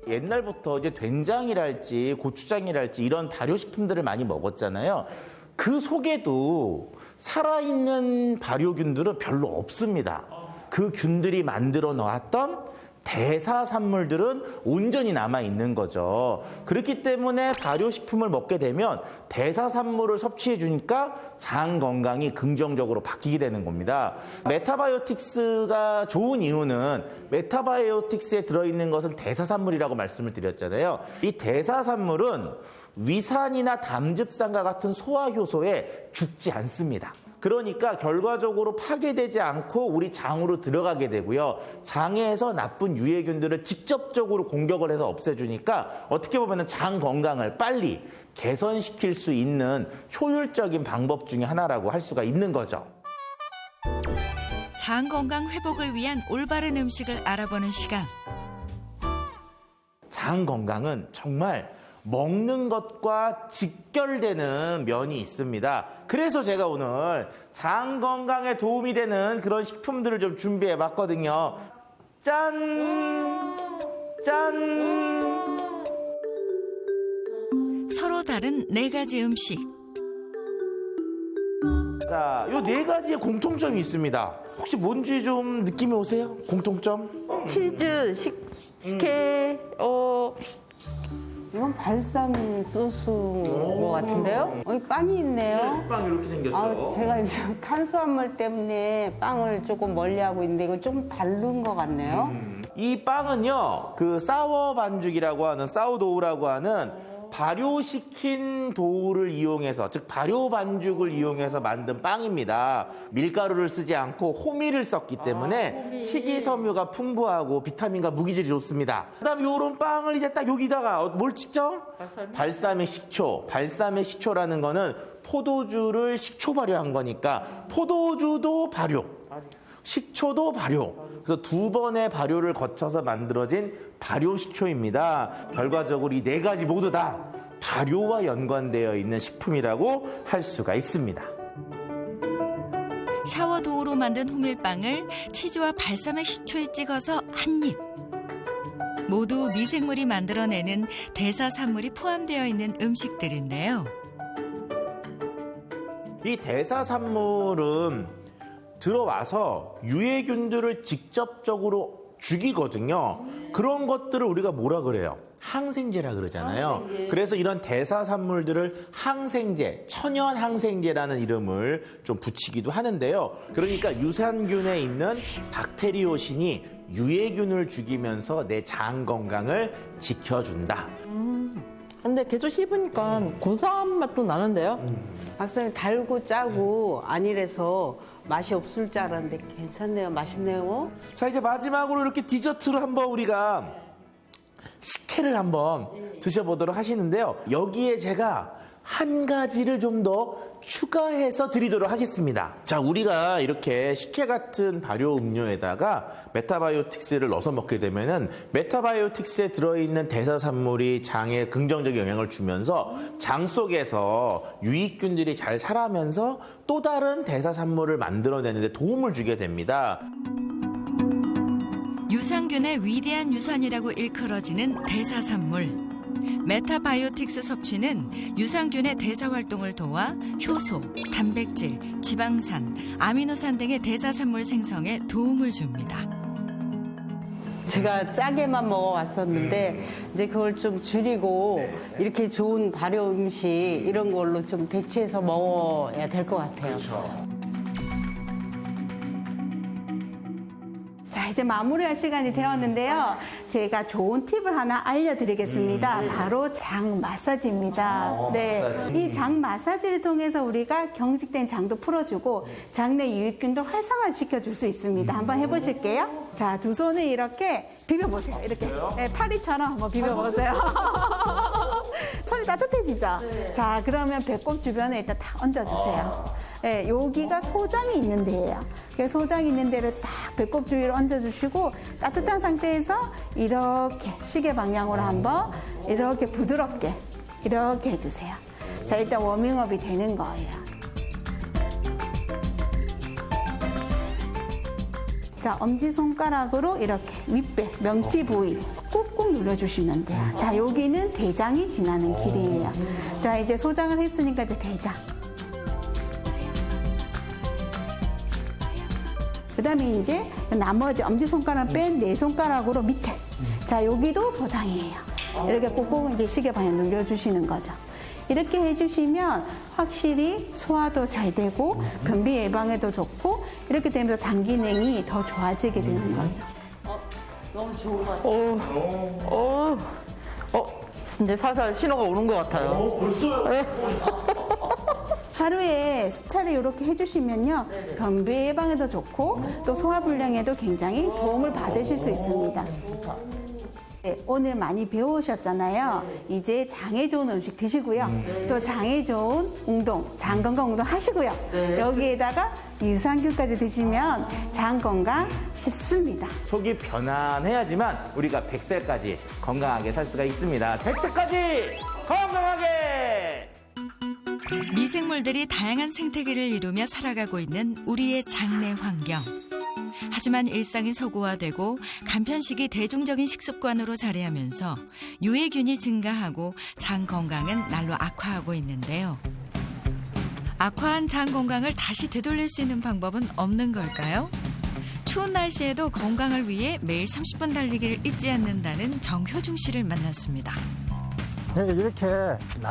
[SPEAKER 9] 옛날부터 이제 된장이랄지 고추장이랄지 이런 발효식품들을 많이 먹었잖아요. 그 속에도 살아있는 발효균들은 별로 없습니다. 그 균들이 만들어 놓았던 대사산물들은 온전히 남아있는 거죠. 그렇기 때문에 발효식품을 먹게 되면 대사산물을 섭취해 주니까 장 건강이 긍정적으로 바뀌게 되는 겁니다. 메타바이오틱스가 좋은 이유는 메타바이오틱스에 들어있는 것은 대사산물이라고 말씀을 드렸잖아요. 이 대사산물은 위산이나 담즙산과 같은 소화효소에 죽지 않습니다. 그러니까 결과적으로 파괴되지 않고 우리 장으로 들어가게 되고요. 장에서 나쁜 유해균들을 직접적으로 공격을 해서 없애주니까 어떻게 보면 장 건강을 빨리 개선시킬 수 있는 효율적인 방법 중에 하나라고 할 수가 있는 거죠.
[SPEAKER 1] 장 건강 회복을 위한 올바른 음식을 알아보는 시간.
[SPEAKER 9] 장 건강은 정말 먹는 것과 직결되는 면이 있습니다. 그래서 제가 오늘 장 건강에 도움이 되는 그런 식품들을 좀 준비해 봤거든요. 짠! 짠!
[SPEAKER 1] 서로 다른 4가지 음식.
[SPEAKER 9] 자, 요 4가지의 공통점이 있습니다. 혹시 뭔지 좀 느낌이 오세요? 공통점?
[SPEAKER 8] 치즈, 식혜,
[SPEAKER 2] 이건 발사믹 소스인 것 같은데요? 여기 빵이 있네요.
[SPEAKER 9] 빵 이렇게 생겼죠.
[SPEAKER 2] 제가 요즘 탄수화물 때문에 빵을 조금 멀리하고 있는데 이거 좀 다른 것 같네요.
[SPEAKER 9] 이 빵은요, 그 사워 반죽이라고 하는 사워도우라고 하는 발효시킨 도우를 이용해서, 즉 발효 반죽을 이용해서 만든 빵입니다. 밀가루를 쓰지 않고 호밀을 썼기 때문에 식이섬유가 풍부하고 비타민과 무기질이 좋습니다. 그다음에 이런 빵을 이제 딱 여기다가 뭘 찍죠? 발사믹 식초. 발사믹 식초라는 거는 포도주를 식초 발효한 거니까 포도주도 발효, 식초도 발효. 그래서 2번의 발효를 거쳐서 만들어진 발효 식초입니다. 결과적으로 이 4가지 모두 다 발효와 연관되어 있는 식품이라고 할 수가 있습니다.
[SPEAKER 1] 샤워도우로 만든 호밀빵을 치즈와 발사믹 식초에 찍어서 한 입. 모두 미생물이 만들어내는 대사산물이 포함되어 있는 음식들인데요.
[SPEAKER 9] 이 대사산물은 들어와서 유해균들을 직접적으로 죽이거든요. 그런 것들을 우리가 뭐라 그래요? 항생제라 그러잖아요. 그래서 이런 대사산물들을 항생제, 천연 항생제라는 이름을 좀 붙이기도 하는데요. 그러니까 유산균에 있는 박테리오신이 유해균을 죽이면서 내 장 건강을 지켜준다.
[SPEAKER 8] 근데 계속 씹으니까 고소한 맛도 나는데요.
[SPEAKER 2] 박사님 달고 짜고 아니래서 맛이 없을 줄 알았는데 괜찮네요. 맛있네요.
[SPEAKER 9] 자, 이제 마지막으로 이렇게 디저트로 한번 우리가 식혜를 한번 드셔보도록 하시는데요. 여기에 제가 한 가지를 좀 더 추가해서 드리도록 하겠습니다. 자, 우리가 이렇게 식혜 같은 발효 음료에다가 메타바이오틱스를 넣어서 먹게 되면은 메타바이오틱스에 들어있는 대사산물이 장에 긍정적인 영향을 주면서 장 속에서 유익균들이 잘 살아면서 또 다른 대사산물을 만들어내는 데 도움을 주게 됩니다.
[SPEAKER 1] 유산균의 위대한 유산이라고 일컬어지는 대사산물. 메타바이오틱스 섭취는 유산균의 대사활동을 도와 효소, 단백질, 지방산, 아미노산 등의 대사산물 생성에 도움을 줍니다.
[SPEAKER 2] 제가 짜게만 먹어왔었는데 이제 그걸 좀 줄이고 이렇게 좋은 발효 음식 이런 걸로 좀 대체해서 먹어야 될 것 같아요.
[SPEAKER 9] 그렇죠.
[SPEAKER 2] 자,
[SPEAKER 10] 이제 마무리할 시간이 되었는데요. 제가 좋은 팁을 하나 알려드리겠습니다. 바로 장 마사지입니다. 네, 이 장 마사지를 통해서 우리가 경직된 장도 풀어주고 장내 유익균도 활성화시켜줄 수 있습니다. 한번 해보실게요. 자, 두 손을 이렇게 비벼보세요. 이렇게 네, 파리처럼 한번 비벼보세요. 손이 따뜻해지죠? 자, 그러면 배꼽 주변에 일단 딱 얹어주세요. 네, 여기가 소장이 있는 데예요. 소장이 있는 데를 딱 배꼽 주위로 얹어주시고 따뜻한 상태에서 이렇게 시계 방향으로 한번 이렇게 부드럽게 이렇게 해주세요. 자, 일단 워밍업이 되는 거예요. 자, 엄지손가락으로 이렇게 윗배, 명치 부위 꾹꾹 눌러주시면 돼요. 자, 여기는 대장이 지나는 길이에요. 자, 이제 소장을 했으니까 이제 대장. 그 다음에 이제 나머지 엄지손가락 뺀 네 손가락으로 밑에. 자, 여기도 소장이에요. 이렇게 꾹꾹 이제 시계 방향 눌러주시는 거죠. 이렇게 해주시면 확실히 소화도 잘 되고 변비 예방에도 좋고 이렇게 되면서 장 기능이 더 좋아지게 되는 거죠.
[SPEAKER 8] 너무 좋은 것 같아요. 이제 살살 신호가 오는 것 같아요.
[SPEAKER 9] 벌써요?
[SPEAKER 10] 하루에 수차례 이렇게 해주시면요. 변비 예방에도 좋고 또 소화불량에도 굉장히 도움을 받으실 수 있습니다. 네, 오늘 많이 배우셨잖아요. 이제 장에 좋은 음식 드시고요. 또 장에 좋은 운동, 장 건강 운동 하시고요. 여기에다가 유산균까지 드시면 장 건강 쉽습니다.
[SPEAKER 9] 속이 편안해야지만 우리가 100세까지 건강하게 살 수가 있습니다. 100세까지 건강하게!
[SPEAKER 1] 미생물들이 다양한 생태계를 이루며 살아가고 있는 우리의 장내 환경. 하지만 일상이 서구화되고 간편식이 대중적인 식습관으로 자리하면서 유해균이 증가하고 장 건강은 날로 악화하고 있는데요. 악화한 장 건강을 다시 되돌릴 수 있는 방법은 없는 걸까요? 추운 날씨에도 건강을 위해 매일 30분 달리기를 잊지 않는다는 정효중 씨를 만났습니다.
[SPEAKER 11] 네, 이렇게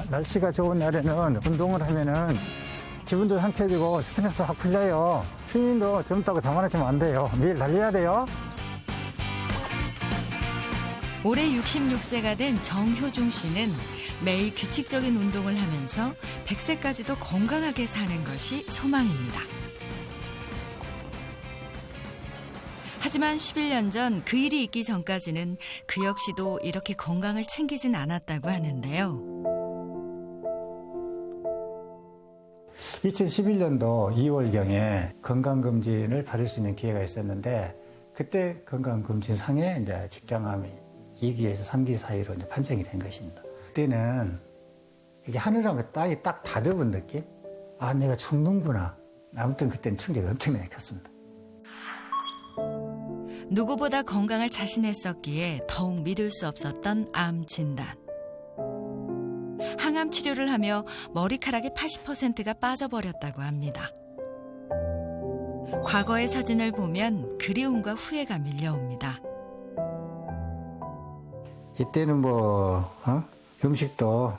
[SPEAKER 11] 날씨가 좋은 날에는 운동을 하면은 기분도 상쾌해지고 스트레스도 확 풀려요. 피님도 젊다고 자만하시면 안 돼요. 매일 달려야 돼요.
[SPEAKER 1] 올해 66세가 된 정효중 씨는 매일 규칙적인 운동을 하면서 100세까지도 건강하게 사는 것이 소망입니다. 하지만 11년 전 그 일이 있기 전까지는 그 역시도 이렇게 건강을 챙기진 않았다고 하는데요.
[SPEAKER 11] 2011년도 2월경에 건강검진을 받을 수 있는 기회가 있었는데 그때 건강검진상에 이제 직장암이 2기에서 3기 사이로 이제 판정이 된 것입니다. 그때는 이게 하늘하고 땅이 딱 다듬은 느낌? 아, 내가 죽는구나. 아무튼 그때는 충격이 엄청나게 컸습니다.
[SPEAKER 1] 누구보다 건강을 자신했었기에 더욱 믿을 수 없었던 암 진단. 항암 치료를 하며 머리카락의 80%가 빠져버렸다고 합니다. 과거의 사진을 보면 그리움과 후회가 밀려옵니다.
[SPEAKER 11] 이때는 음식도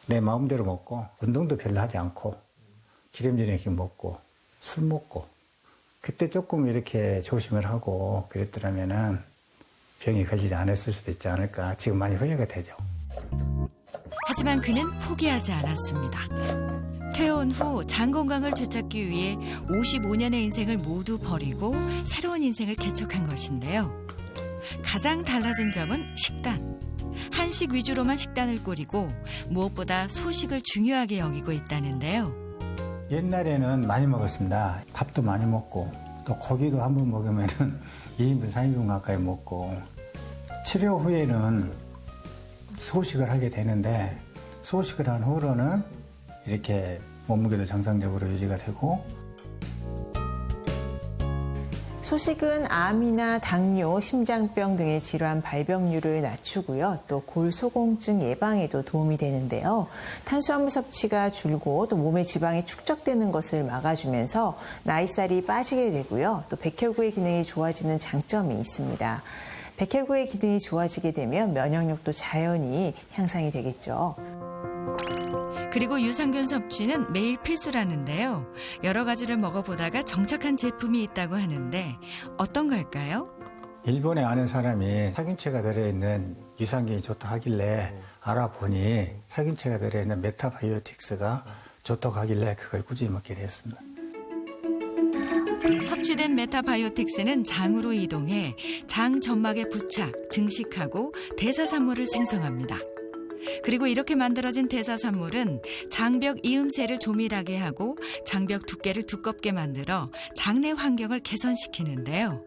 [SPEAKER 11] 내 마음대로 먹고 운동도 별로 하지 않고 기름진 음식 먹고 술 먹고 그때 조금 이렇게 조심을 하고 그랬더라면은 병이 걸리지 않았을 수도 있지 않을까. 지금 많이 후회가 되죠.
[SPEAKER 1] 하지만 그는 포기하지 않았습니다. 퇴원 후 장 건강을 되찾기 위해 55년의 인생을 모두 버리고 새로운 인생을 개척한 것인데요. 가장 달라진 점은 식단. 한식 위주로만 식단을 꾸리고 무엇보다 소식을 중요하게 여기고 있다는데요.
[SPEAKER 11] 옛날에는 많이 먹었습니다. 밥도 많이 먹고 또 고기도 한 번 먹으면은 2인분, 3인분 가까이 먹고 치료 후에는 소식을 하게 되는데 소식을 한 후로는 이렇게 몸무게도 정상적으로 유지가 되고
[SPEAKER 12] 소식은 암이나 당뇨, 심장병 등의 질환 발병률을 낮추고요. 또 골소공증 예방에도 도움이 되는데요. 탄수화물 섭취가 줄고 또 몸에 지방이 축적되는 것을 막아주면서 나이살이 빠지게 되고요. 또 백혈구의 기능이 좋아지는 장점이 있습니다. 백혈구의 기능이 좋아지게 되면 면역력도 자연히 향상이 되겠죠.
[SPEAKER 1] 그리고 유산균 섭취는 매일 필수라는데요. 여러 가지를 먹어보다가 정착한 제품이 있다고 하는데 어떤 걸까요?
[SPEAKER 11] 일본에 아는 사람이 사균체가 들어있는 유산균이 좋다 하길래 알아보니 사균체가 들어있는 메타바이오틱스가 좋다고 하길래 그걸 꾸준히 먹게 되었습니다.
[SPEAKER 1] 섭취된 메타바이오틱스는 장으로 이동해 장 점막에 부착, 증식하고 대사산물을 생성합니다. 그리고 이렇게 만들어진 대사산물은 장벽 이음새를 조밀하게 하고 장벽 두께를 두껍게 만들어 장내 환경을 개선시키는데요.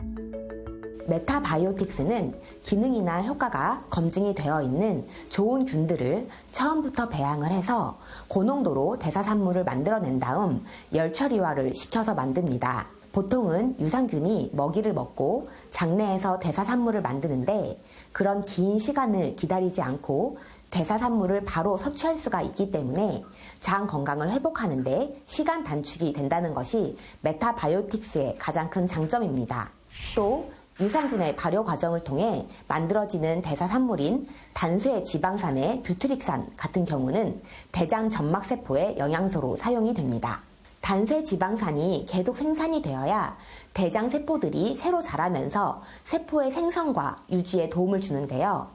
[SPEAKER 7] 메타바이오틱스는 기능이나 효과가 검증이 되어 있는 좋은 균들을 처음부터 배양을 해서 고농도로 대사산물을 만들어낸 다음 열 처리화를 시켜서 만듭니다. 보통은 유산균이 먹이를 먹고 장내에서 대사산물을 만드는데 그런 긴 시간을 기다리지 않고 대사산물을 바로 섭취할 수가 있기 때문에 장 건강을 회복하는 데 시간 단축이 된다는 것이 메타바이오틱스의 가장 큰 장점입니다. 또 유산균의 발효 과정을 통해 만들어지는 대사산물인 단쇄 지방산의 뷰트릭산 같은 경우는 대장 점막세포의 영양소로 사용이 됩니다. 단쇄 지방산이 계속 생산이 되어야 대장 세포들이 새로 자라면서 세포의 생성과 유지에 도움을 주는데요.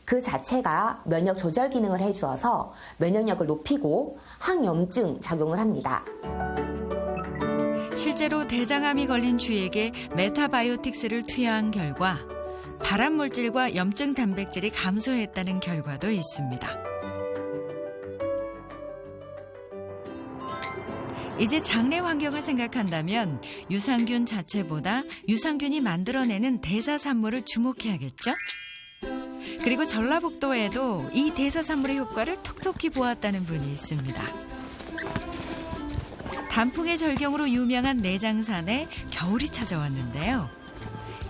[SPEAKER 7] 그 자체가 면역 조절 기능을 해주어서 면역력을 높이고 항염증 작용을 합니다.
[SPEAKER 1] 실제로 대장암이 걸린 쥐에게 메타바이오틱스를 투여한 결과 발암물질과 염증 단백질이 감소했다는 결과도 있습니다. 이제 장내 환경을 생각한다면 유산균 자체보다 유산균이 만들어내는 대사산물을 주목해야겠죠? 그리고 전라북도에도 이 대사산물의 효과를 톡톡히 보았다는 분이 있습니다. 단풍의 절경으로 유명한 내장산에 겨울이 찾아왔는데요.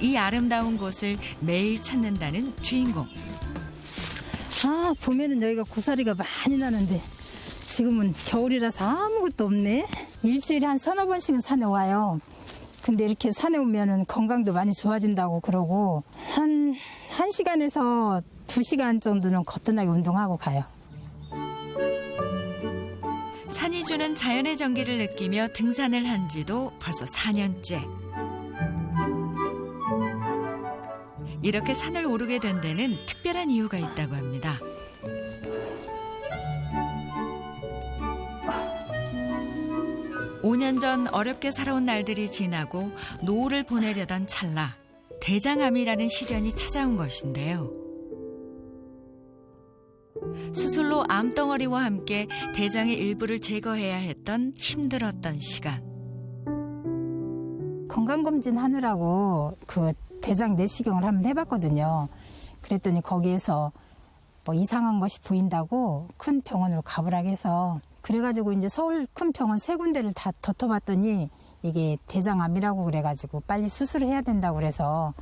[SPEAKER 1] 이 아름다운 곳을 매일 찾는다는 주인공.
[SPEAKER 13] 아, 봄에는 여기가 고사리가 많이 나는데 지금은 겨울이라서 아무것도 없네. 일주일에 한 서너 번씩은 산에 와요. 근데 이렇게 산에 오면은 건강도 많이 좋아진다고 그러고 한 1시간에서 2시간 정도는 거뜬하게 운동하고 가요.
[SPEAKER 1] 산이 주는 자연의 정기를 느끼며 등산을 한 지도 벌써 4년째. 이렇게 산을 오르게 된 데는 특별한 이유가 있다고 합니다. (5년) 전 어렵게 살아온 날들이 지나고 노후를 보내려던 찰나 대장암이라는 시련이 찾아온 것인데요. 수술로 암덩어리와 함께 대장의 일부를 제거해야 했던 힘들었던 시간.
[SPEAKER 13] 건강검진 하느라고 그 대장 내시경을 한번 해봤거든요. 그랬더니 거기에서 뭐 이상한 것이 보인다고 큰 병원으로 가보라고 해서 그래가지고 이제 서울 큰 병원 3군데를 다 덮어봤더니 이게 대장암이라고 그래가지고 빨리 수술을 해야 된다고 그래서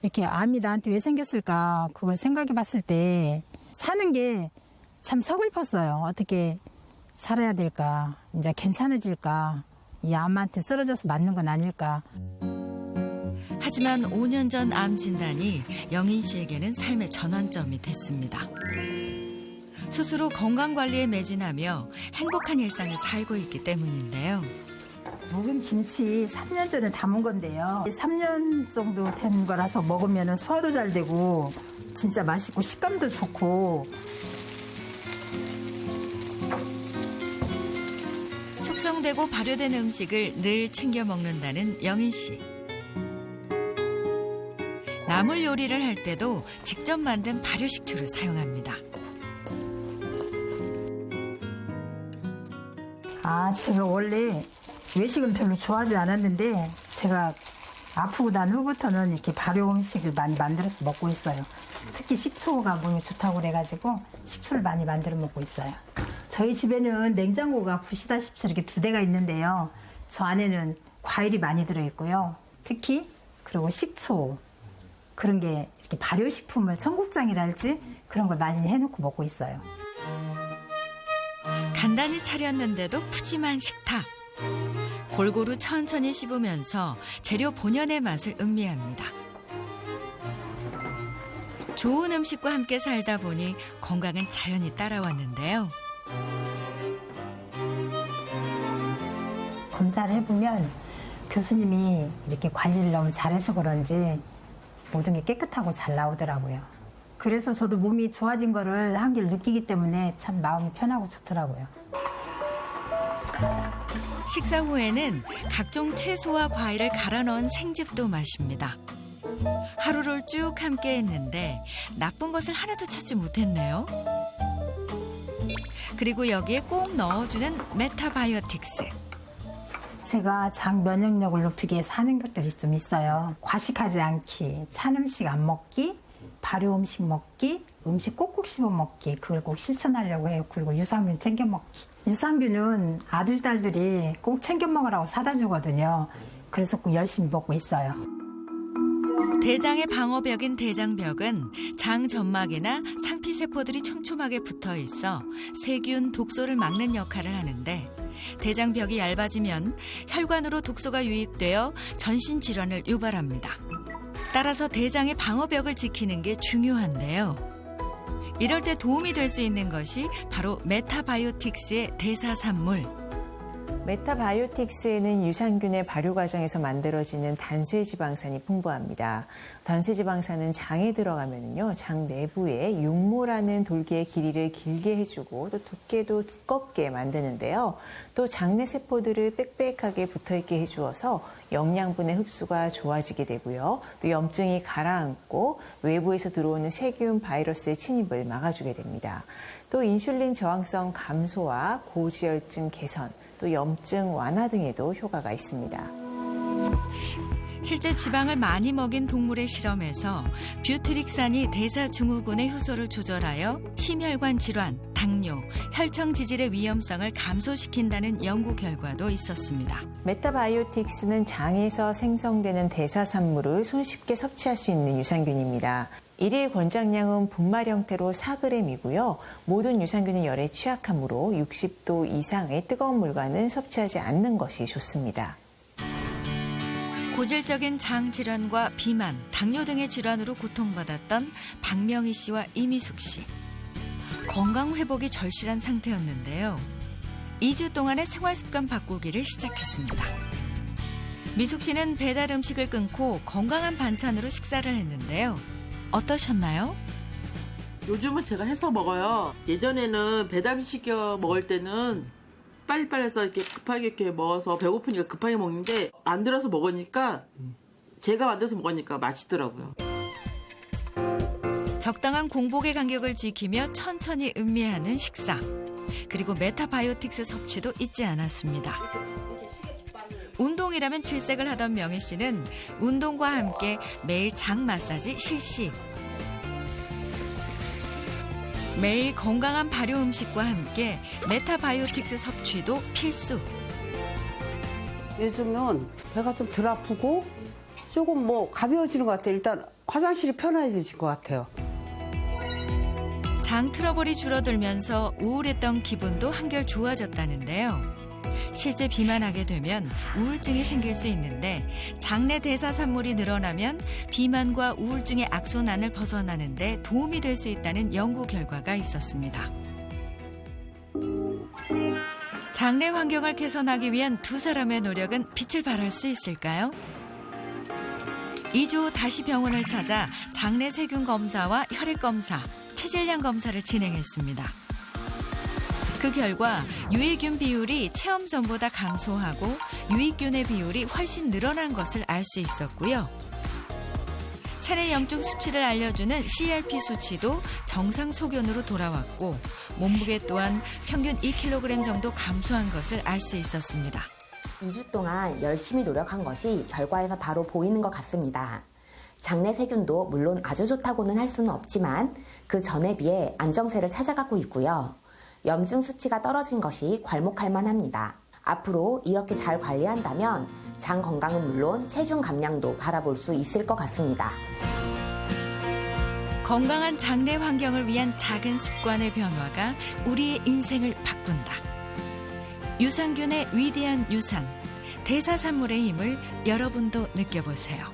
[SPEAKER 13] 이렇게 암이 나한테 왜 생겼을까 그걸 생각해 봤을 때 사는 게 참 서글펐어요. 어떻게 살아야 될까, 이제 괜찮아질까, 이 암한테 쓰러져서 맞는 건 아닐까.
[SPEAKER 1] 하지만 5년 전 암 진단이 영인 씨에게는 삶의 전환점이 됐습니다. 스스로 건강관리에 매진하며 행복한 일상을 살고 있기 때문인데요.
[SPEAKER 13] 묵은 김치 3년 전에 담은 건데요. 3년 정도 된 거라서 먹으면 소화도 잘 되고 진짜 맛있고 식감도 좋고.
[SPEAKER 1] 숙성되고 발효된 음식을 늘 챙겨 먹는다는 영인 씨. 나물 요리를 할 때도 직접 만든 발효식초를 사용합니다.
[SPEAKER 13] 아, 제가 원래 외식은 별로 좋아하지 않았는데 제가 아프고 난 후부터는 이렇게 발효 음식을 많이 만들어서 먹고 있어요. 특히 식초가 몸에 좋다고 그래가지고 식초를 많이 만들어 먹고 있어요. 저희 집에는 냉장고가 보시다시피 이렇게 2대가 있는데요. 저 안에는 과일이 많이 들어있고요. 특히 그리고 식초 그런 게 이렇게 발효식품을 청국장이랄지 그런 걸 많이 해놓고 먹고 있어요.
[SPEAKER 1] 간단히 차렸는데도 푸짐한 식탁. 골고루 천천히 씹으면서 재료 본연의 맛을 음미합니다. 좋은 음식과 함께 살다 보니 건강은 자연히 따라왔는데요.
[SPEAKER 13] 검사를 해보면 교수님이 이렇게 관리를 너무 잘해서 그런지 모든 게 깨끗하고 잘 나오더라고요. 그래서 저도 몸이 좋아진 거를 한결 느끼기 때문에 참 마음이 편하고 좋더라고요.
[SPEAKER 1] 식사 후에는 각종 채소와 과일을 갈아 넣은 생즙도 마십니다. 하루를 쭉 함께 했는데 나쁜 것을 하나도 찾지 못했네요. 그리고 여기에 꼭 넣어주는 메타바이오틱스.
[SPEAKER 13] 제가 장 면역력을 높이기 위해서 하는 것들이 좀 있어요. 과식하지 않기, 찬 음식 안 먹기, 발효 음식 먹기, 음식 꼭꼭 씹어 먹기, 그걸 꼭 실천하려고 해요. 그리고 유산균 챙겨 먹기. 유산균은 아들, 딸들이 꼭 챙겨 먹으라고 사다 주거든요. 그래서 꼭 열심히 먹고 있어요.
[SPEAKER 1] 대장의 방어벽인 대장벽은 장 점막이나 상피세포들이 촘촘하게 붙어 있어 세균, 독소를 막는 역할을 하는데 대장벽이 얇아지면 혈관으로 독소가 유입되어 전신 질환을 유발합니다. 따라서 대장의 방어벽을 지키는 게 중요한데요. 이럴 때 도움이 될 수 있는 것이 바로 메타바이오틱스의 대사산물.
[SPEAKER 12] 메타바이오틱스에는 유산균의 발효 과정에서 만들어지는 단쇄지방산이 풍부합니다. 단쇄지방산은 장에 들어가면요, 장 내부에 육모라는 돌기의 길이를 길게 해주고 또 두께도 두껍게 만드는데요. 또 장내 세포들을 빽빽하게 붙어있게 해주어서 영양분의 흡수가 좋아지게 되고요. 또 염증이 가라앉고 외부에서 들어오는 세균, 바이러스의 침입을 막아주게 됩니다. 또 인슐린 저항성 감소와 고지혈증 개선, 또 염증 완화 등에도 효과가 있습니다.
[SPEAKER 1] 실제 지방을 많이 먹인 동물의 실험에서 뷰트릭산이 대사증후군의 효소를 조절하여 심혈관 질환, 당뇨, 혈청 지질의 위험성을 감소시킨다는 연구 결과도 있었습니다.
[SPEAKER 12] 메타바이오틱스는 장에서 생성되는 대사산물을 손쉽게 섭취할 수 있는 유산균입니다. 일일 권장량은 분말 형태로 4g이고요. 모든 유산균은 열에 취약하므로 60도 이상의 뜨거운 물과는 섭취하지 않는 것이 좋습니다.
[SPEAKER 1] 고질적인 장 질환과 비만, 당뇨 등의 질환으로 고통받았던 박명희 씨와 이미숙 씨. 건강 회복이 절실한 상태였는데요. 2주 동안의 생활 습관 바꾸기를 시작했습니다. 미숙 씨는 배달 음식을 끊고 건강한 반찬으로 식사를 했는데요. 어떠셨나요?
[SPEAKER 8] 요즘은 제가 해서 먹어요. 예전에는 배달 시켜 먹을 때는 빨리빨리 해서 이렇게 급하게 이렇게 먹어서 배고프니까 급하게 먹는데 안 들어서 먹으니까 제가 만들어서 먹으니까 맛있더라고요.
[SPEAKER 1] 적당한 공복의 간격을 지키며 천천히 음미하는 식사. 그리고 메타바이오틱스 섭취도 잊지 않았습니다. 운동이라면 질색을 하던 명희 씨는 운동과 함께 매일 장 마사지 실시. 매일 건강한 발효 음식과 함께 메타바이오틱스 섭취도 필수.
[SPEAKER 2] 요즘은 배가 좀 덜 아프고 조금 가벼워지는 것 같아요. 일단 화장실이 편해지실 것 같아요.
[SPEAKER 1] 장 트러블이 줄어들면서 우울했던 기분도 한결 좋아졌다는데요. 실제 비만하게 되면 우울증이 생길 수 있는데 장내 대사산물이 늘어나면 비만과 우울증의 악순환을 벗어나는 데 도움이 될 수 있다는 연구 결과가 있었습니다. 장내 환경을 개선하기 위한 두 사람의 노력은 빛을 발할 수 있을까요? 2주 후 다시 병원을 찾아 장내 세균 검사와 혈액 검사, 체질량 검사를 진행했습니다. 그 결과 유해균 비율이 체험 전보다 감소하고 유익균의 비율이 훨씬 늘어난 것을 알 수 있었고요. 체내 염증 수치를 알려주는 CRP 수치도 정상 소견으로 돌아왔고 몸무게 또한 평균 2kg 정도 감소한 것을 알 수 있었습니다.
[SPEAKER 7] 2주 동안 열심히 노력한 것이 결과에서 바로 보이는 것 같습니다. 장내 세균도 물론 아주 좋다고는 할 수는 없지만 그 전에 비해 안정세를 찾아가고 있고요. 염증 수치가 떨어진 것이 괄목할 만합니다. 앞으로 이렇게 잘 관리한다면 장 건강은 물론 체중 감량도 바라볼 수 있을 것 같습니다.
[SPEAKER 1] 건강한 장내 환경을 위한 작은 습관의 변화가 우리의 인생을 바꾼다. 유산균의 위대한 유산, 대사산물의 힘을 여러분도 느껴보세요.